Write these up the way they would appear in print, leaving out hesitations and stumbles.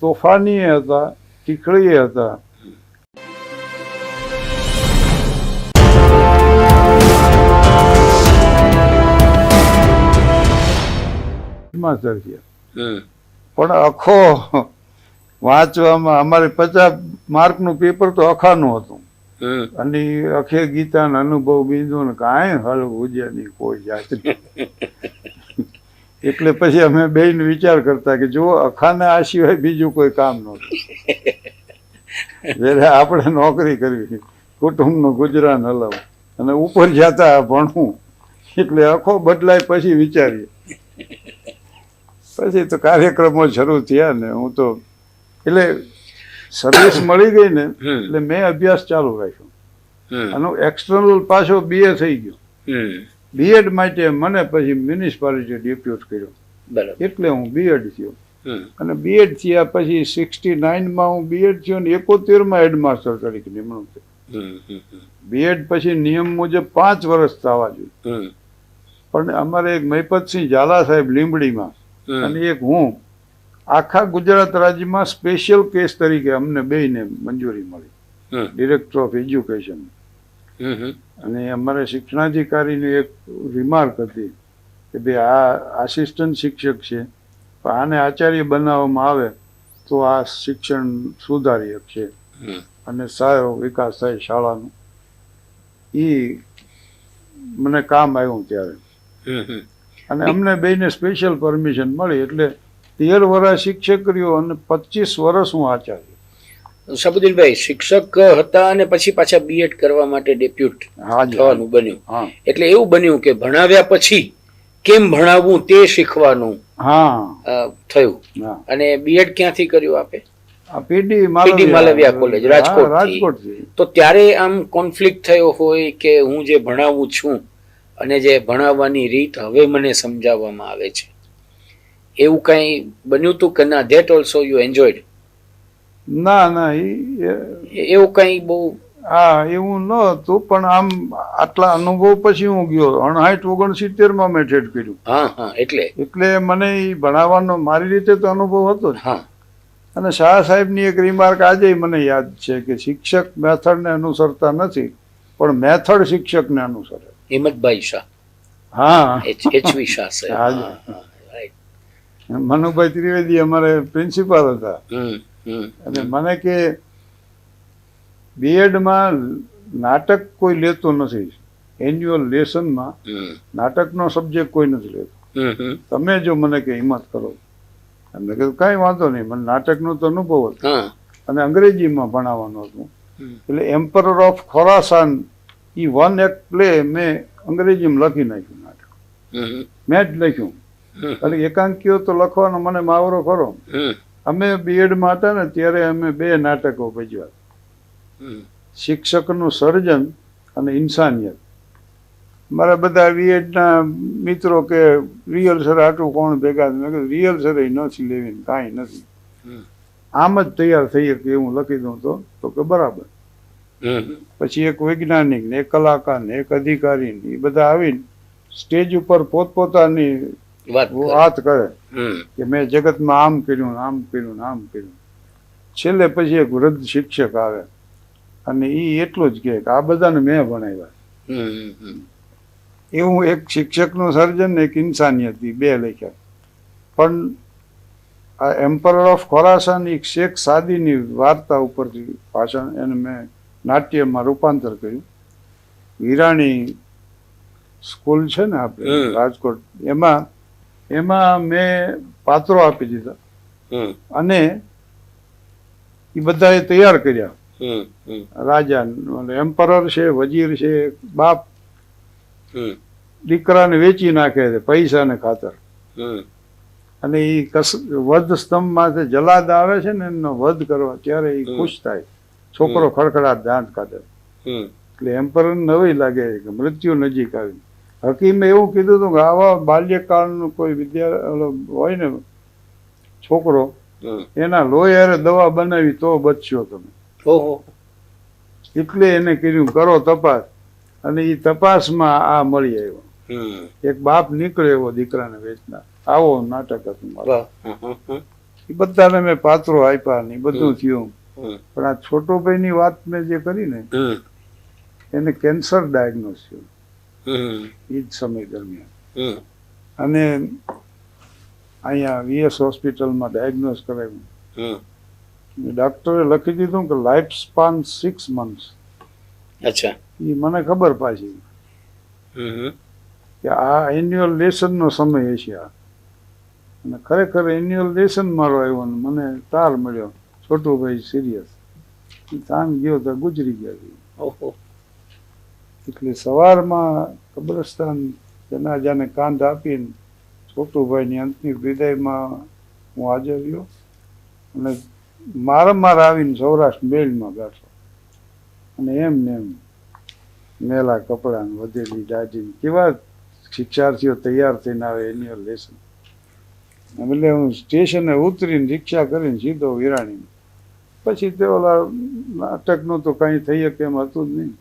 તોફાની હતા, ટીકડી હતા. પણ અખો વાંચવામાં અમારે 50 માર્કનું પેપર તો અખાનું હતું અને અખે ગીતા અનુભવ બિંદુ ને કાંઈ હલ ઉજ્યા નહીં કોઈ જાત. એટલે પછી અમે બેન વિચાર કરતા કે જો અખાને આ સિવાય બીજું કોઈ કામ નહોતું. જ્યારે આપણે નોકરી કરવી, કુટુંબનું ગુજરાન હલાવવું અને ઉપર જતા ભણવું, એટલે અખો બદલાય પછી વિચારીએ. પછી તો કાર્યક્રમો શરૂ થયા ને હું તો એટલે સર્વિસ મળી ગઈ ને એટલે મેં અભ્યાસ ચાલુ રાખ્યો. આનું એક્સટર્નલ પાછો BA થઈ ગયો. B.Ed માટે મને પછી મ્યુનિસિપાલિટી ડેપ્યુટ કર્યો, એટલે હું B.Ed થયો. અને B.Ed થયા પછી 69માં હું B.Ed થયો ને 71માં હેડમાસ્ટર તરીકે નિમણૂક થઈ. B.Ed પછી નિયમ મુજબ 5 વર્ષ થવા જોઈએ, પણ અમારે એક મહિપતસિંહ ઝાલા સાહેબ લીંબડીમાં અને એક હું આખા ગુજરાત રાજ્યમાં સ્પેશિયલ કેસ તરીકે અમને બેયને મંજૂરી મળી, ડિરેક્ટર ઓફ એજ્યુકેશન. અને અમારે શિક્ષણાધિકારીની એક રિમાર્ક હતી કે ભાઈ આ આસિસ્ટન્ટ શિક્ષક છે, પણ આને આચાર્ય બનાવવામાં આવે તો આ શિક્ષણ સુધારી શકશે અને સારો વિકાસ થાય શાળાનો. એ મને કામ આવ્યું ત્યારે. અને અમને બેયને સ્પેશિયલ પરમિશન મળી એટલે 13 વર્ષ શિક્ષક રહ્યો અને 25 વર્ષ હું આચાર્ય. સબુદ્દીનભાઈ શિક્ષક હતા અને પછી પાછા B.Ed કરવા માટે ડેપ્યુટ થવાનું બન્યું. એટલે એવું બન્યું કે ભણાવ્યા પછી કેમ ભણાવવું તે શીખવાનું થયું. અને B.Ed ક્યાંથી કર્યું આપે? પીડી માલવિયા કોલેજ રાજકોટ. તો ત્યારે આમ કોન્ફ્લિક્ટ થયો હોય કે હું જે ભણાવું છું અને જે ભણાવવાની રીત હવે મને સમજાવવામાં આવે છે, એવું કઈ બન્યું હતું કે ના ધેટ ઓલ્સો યુ એન્જોયડ? ના એવું કઈ બહુ એવું ન હતું, પણ આમ આટલા અનુભવ પછી હું ગયો 69-69માં મેં ઠેઠ કર્યું. એટલે મને એ ભણાવવાનો મારી રીતે તો અનુભવ હતો જ. અને શાહ સાહેબની એક રિમાર્ક આજે મને યાદ છે કે શિક્ષક મેથડને અનુસરતા નથી, પણ મેથડ શિક્ષકને અનુસરે. હિંમતભાઈ શાહ. HV શાહ સાહેબ. મનુભાઈ ત્રિવેદી અમારે પ્રિન્સિપાલ હતા. અને મને કે B.Edમાં નાટક કોઈ લેતો નથી, એન્યુઅલ લેસનમાં નાટકનો સબ્જેક્ટ કોઈ નથી લેતો, તમે જો મને કે હિંમત કરો. મેં કીધું કાંઈ વાંધો નહીં, મને નાટકનો તો અનુભવ હતો અને અંગ્રેજીમાં ભણાવવાનું હતું. એટલે એમ્પરર ઓફ ખોરાસાન એ 1 એક્ટ પ્લે મેં અંગ્રેજીમાં લખી નાખ્યું. નાટક મેં જ લખ્યું, એટલે એકાંકીઓ તો લખવાનો મને માવરો ખરો. અમે B.Edમાં હતા ને ત્યારે અમે 2 નાટકો ભજવ્યા, શિક્ષકનું સર્જન અને ઇન્સાનિયત. મારા બધા B.Edના મિત્રો કે રિહર્સલ આટલું કોણ ભેગા? મેં કીધું રિહર્સલ નથી લેવી, કાંઈ નથી, આમ જ તૈયાર થઈ શકે એવું લખી દઉં તો કે બરાબર. પછી એક વૈજ્ઞાનિક ને એક કલાકાર ને એક અધિકારી ને એ બધા આવીને સ્ટેજ ઉપર પોતપોતાની વાત કરે કે મેં જગતમાં આમ કર્યું, આમ કર્યું, આમ કર્યું. છેલ્લે પછી એક વૃદ્ધ શિક્ષક આવે અને એ એટલું જ કહે કે આ બધાને મેં ભણાવ્યા. એવું એક શિક્ષકનું સર્જન ને એક ઇન્સાનિયત 2 લખ્યા. પણ આ એમ્પરર ઓફ ખોરાસાન એક શેખ સાદીની વાર્તા ઉપરથી ભાષણ એને મેં નાટ્યમાં રૂપાંતર કર્યું. વિરાણી સ્કૂલ છે ને આપણે રાજકોટ, એમાં મેં પાત્રો આપી દીધા અને એ બધાએ તૈયાર કર્યા. રાજા એમ્પરર છે, વજીર છે, બાપ દીકરાને વેચી નાખે છે પૈસાને ખાતર. અને એ વધ સ્તંભમાં જલાદ આવે છે ને એમનો વધ કરવા, ત્યારે એ ખુશ થાય, છોકરો ખડખડાટ દાંત કાઢે. એટલે એમ્પરર નવી લાગે કે મૃત્યુ નજીક આવી. હકીમે એવું કીધું હતું કે આવા બાલ્યકાળનું કોઈ વિદ્યા હોય ને છોકરો, એના લોહી દવા બનાવી તો બચશો તમે. એટલે એને કીધું કરો તપાસ, અને એ તપાસમાં આ મળી આવ્યો. એક બાપ નીકળ્યો એવો દીકરાને વેચનાર. આવો નાટક હતું મારું. એ બધાને મેં પાત્રો આપ્યા ને બધું થયું. પણ આ છોટુભાઈની વાત મેં જે કરી ને એને કેન્સર ડાયગ્નોસ થયું એ જ સમય દરમિયાન. અને અહીંયા VS હોસ્પિટલમાં ડાયગ્નોસ કરાવ્યું. ડોક્ટરે લખી દીધું કે લાઈફ સ્પાન 6 months. અચ્છા. એ મને ખબર પાછી કે આ એન્યુઅલ લેસન નો સમય હશે આ. અને ખરેખર એન્યુઅલ લેસન મારો આવ્યો ને મને તાર મળ્યો છોટુભાઈ સિરિયસ. તાન ગયો તો ગુજરી ગયા. એટલે સવારમાં કબ્રસ્તાન જનાજાને કાંધ આપીને છોટુભાઈની અંતની વિદાયમાં હું હાજર રહ્યો. અને મારમાર આવીને સૌરાષ્ટ્ર મેલમાં બેઠો. અને એમ ને એમ મેલા કપડાં વધેલી દાઢી કેવા શિક્ષાર્થીઓ તૈયાર થઈને આવે એન્યુઅલ લેસન. એટલે હું સ્ટેશને ઉતરીને રિક્ષા કરીને સીધો વિરાણી. પછી તે ઓલા નાટકનું તો કાંઈ થઈ શકે એમ હતું જ નહીં.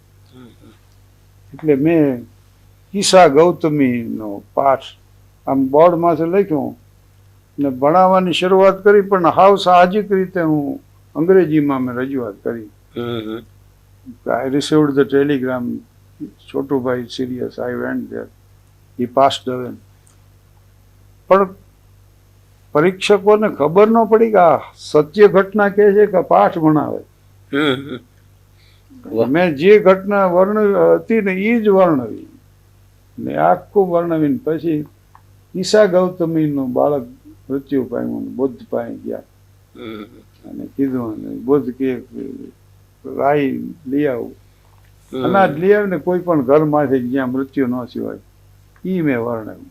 એટલે મેં ઈશા ગૌતમીનો પાઠ આમ બોર્ડમાંથી લખ્યો ને ભણાવવાની શરૂઆત કરી. પણ હાવ સાહજિક રીતે હું અંગ્રેજીમાં મેં રજૂઆત કરી. I received the telegram, Chotubai serious, I went there. He passed away. પણ પરીક્ષકોને ખબર ન પડી કે આ સત્ય ઘટના કહે છે કે પાઠ ભણાવે. મેં જે ઘટના વર્ણવી હતી ને એ જ વર્ણવી ને આખું વર્ણવીને પછી ઈશા ગૌતમીનું બાળક મૃત્યુ પામ્યું, બુદ્ધ પાસે ગયા અને કીધું બુદ્ધ કે રાઈ લઈ આવું, અનાજ લઈ આવીને કોઈ પણ ઘરમાંથી જ્યાં મૃત્યુ ન થયું હોય એ મેં વર્ણવ્યું.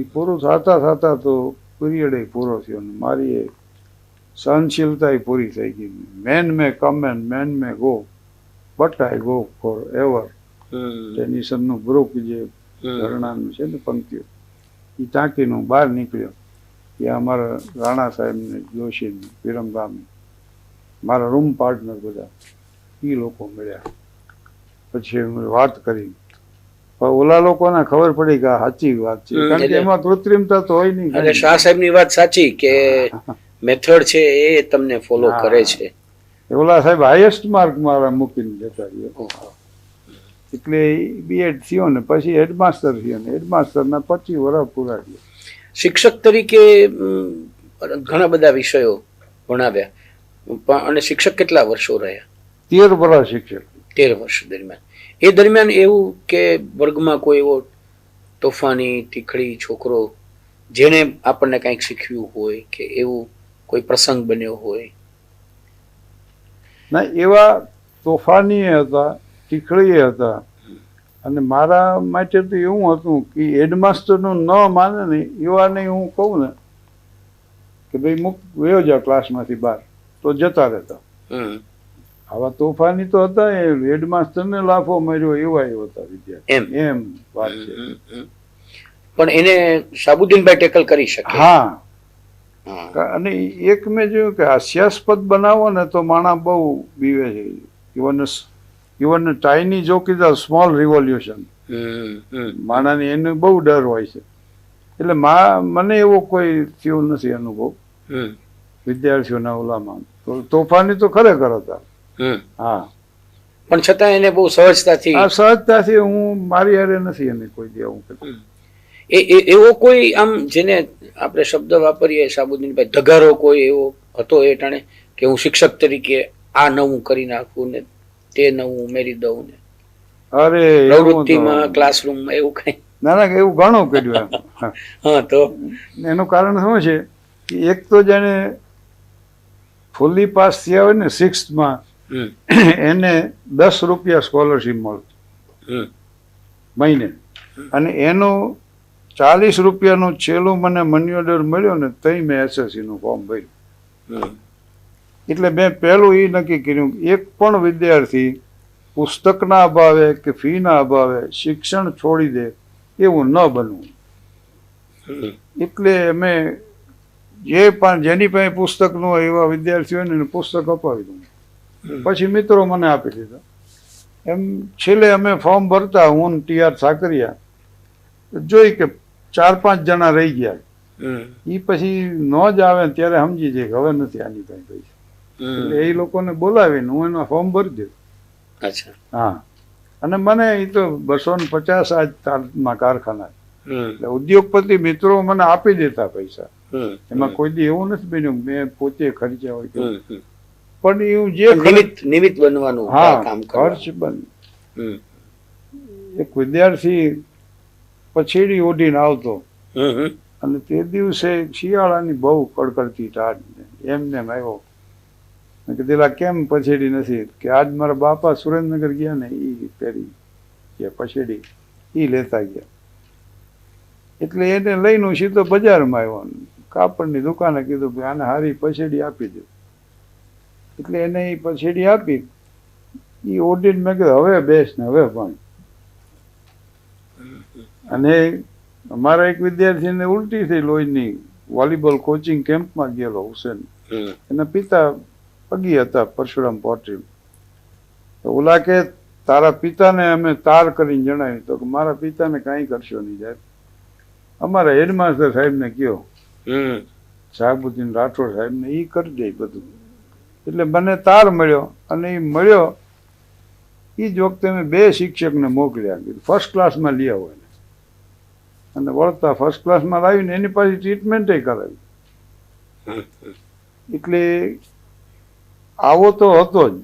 એ પૂરું થતા થતા તો પીરિયડ પૂરો થયો ને મારી સહનશીલતા પૂરી થઈ ગઈ. Men may come and men may go but I go for ever. ટેનિસનનું બ્રુક જે ધરણાનું છે ને પંક્તિઓ એ ટાંકીનું બહાર નીકળ્યો. એ અમારા રાણા સાહેબને જોશીને વિરમગામી મારા રૂમ પાર્ટનર બધા એ લોકો મળ્યા. પછી વાત કરી. ઓલા લોકોને ખબર પડી કે આ સાચી વાત છે, કારણ કે એમાં કૃત્રિમતા તો હોય નહીં. એટલે શાહ સાહેબની વાત સાચી કે મેથડ છે એ તમને ફોલો કરે છે. ઓલા સાહેબ હાઈએસ્ટ માર્ક મારા મૂકીને જતા રહ્યો. એટલે B.Ed થયો ને પછી હેડમાસ્ટર થયો ને હેડમાસ્ટરના 25 વર્ષ પૂરા થયા. શિક્ષક તરીકે ઘણા બધા વિષયો ભણાવ્યા અને શિક્ષક કેટલા વર્ષો રહ્યા? 13 વર્ષ શિક્ષક. 13 વર્ષ દરમિયાન એ દરમિયાન એવું કે વર્ગમાં કોઈ એવો તોફાની તીખડી છોકરો જેને આપણને કંઈક શીખ્યું હોય કે એવું કોઈ પ્રસંગ બન્યો હોય? ના, એવા તોફાની હતા, તીખડી હતા. અને મારા માટે તો એવું હતું કે હેડમાસ્ટરનું ન માને ને એવાને હું કહું ને કે ભાઈ મુક વયો જાઓ ક્લાસમાંથી બહાર તો જતા રહેતા. આવા તોફાની તો હતા, એ હેડમાસ્ટરને લાફો માર્યો એવા હતા વિદ્યાર્થી. એમ વાત છે. પણ એને શાહબુદ્દીનભાઈ ટેકલ કરી શકે. હા. અને એક મેં જોયું કે હાસ્યાસ્પદ બનાવો ને તો માણસ બહુ બીવે છે. ઇવન ટાઈની જોકીદાર સ્મોલ રિવોલ્યુશન માણાની એનો બહુ ડર હોય છે. એટલે મને એવો કોઈ થયો નથી અનુભવ વિદ્યાર્થીઓના ઓલામાં. તોફાની તો ખરેખર હતા. હા, પણ છતાં એને બહુ સહજતાથી હું મારી હારે નથી એને કોઈ દે હું કહેતો. એવો કોઈ આમ જેને આપણે શબ્દ વાપરીએ શાહબુદ્દીનભાઈ ધગારો કોઈ એવો હતો એ ટાણે કે હું શિક્ષક તરીકે આ નવું કરી નાખું ને તે નવું ઉમેરી દઉં ને? અરે પ્રવૃત્તિમાં ક્લાસરૂમમાં એવું કઈ? ના, એવું ઘણું કર્યું. હા, તો એનું કારણ શું છે કે એક તો જેને ફૂલી પાસ થયા હોય ને 6th એને 10 રૂપિયા સ્કોલરશીપ મળતું મહિને. અને એનું 40 રૂપિયાનું છેલ્લું મને મની ઓર્ડર મળ્યો ને તઈ મેં SSC નું ફોર્મ ભર્યું. એટલે મેં પહેલું એ નક્કી કર્યું એક પણ વિદ્યાર્થી પુસ્તકના અભાવે કે ફીના અભાવે શિક્ષણ છોડી દે એવું ન બનવું. એટલે અમે જેની પાસે પુસ્તકનું હોય એવા વિદ્યાર્થીઓને પુસ્તક અપાવી દઉં. પછી મિત્રો મને આપી દીધા. એમ છેલ્લે અમે ફોર્મ ભરતા, હું TR સાકરિયા જોઈ કે 4-5 જણા રહી ગયા. એ પછી ન જ આવે ને ત્યારે સમજી જાય કે હવે નથી આની પાસે પૈસા, એટલે એ લોકોને બોલાવીને હું એના ફોર્મ ભરી દઉં. અચ્છા. હા, અને મને એ તો 250 આજ તાલમાં કારખાના, એટલે ઉદ્યોગપતિ મિત્રો મને આપી દેતા પૈસા, એમાં કોઈ દી એવું નથી બન્યું મેં પોતે ખર્ચ્યા હોય કે, પણ એવું જે નિમિત્ત બનવાનું કામ ખર્ચ બન. એક વિદ્યાર્થી પછેડી ઓઢીને આવતો અને તે દિવસે શિયાળાની બહુ કડકડતી ટાઢ, એમને આવ્યો. મેં કીધેલા કેમ પછેડી નથી? કે આજ મારા બાપા સુરેન્દ્રનગર ગયા ને એ પહેરી કે પછેડી એ લેતા ગયા, એટલે એને લઈને સીધો બજારમાં આવ્યો, કાપડની દુકાને કીધું કે આને હારી પછેડી આપી દો. એટલે એને એ પછેડી આપી, એ ઓઢીને મેં કીધું હવે બેસ ને હવે પણ. અને અમારા એક વિદ્યાર્થીને ઉલટી થઈ લોહીની, વોલીબોલ કોચિંગ કેમ્પમાં ગયેલો હુસેન, એના પિતા પગી હતા પરશુરામ પોટ્રી. તો ઓલા કે તારા પિતાને અમે તાર કરીને જણાવ્યું, તો મારા પિતાને કાંઈ કરશો નહીં સાહેબ, અમારા હેડમાસ્ટર સાહેબને કયો, શાહબુદ્દીન રાઠોડ સાહેબને, એ કરી દે બધું. એટલે મને તાર મળ્યો, અને એ મળ્યો એ જ વખતે મેં 2 શિક્ષકને મોકલ્યા, ફર્સ્ટ ક્લાસમાં લઈ આવો એને, અને વળતા ફર્સ્ટ ક્લાસમાં લાવીને એની પાછી ટ્રીટમેન્ટ કરાવી. એટલે આવો તો હતો જ.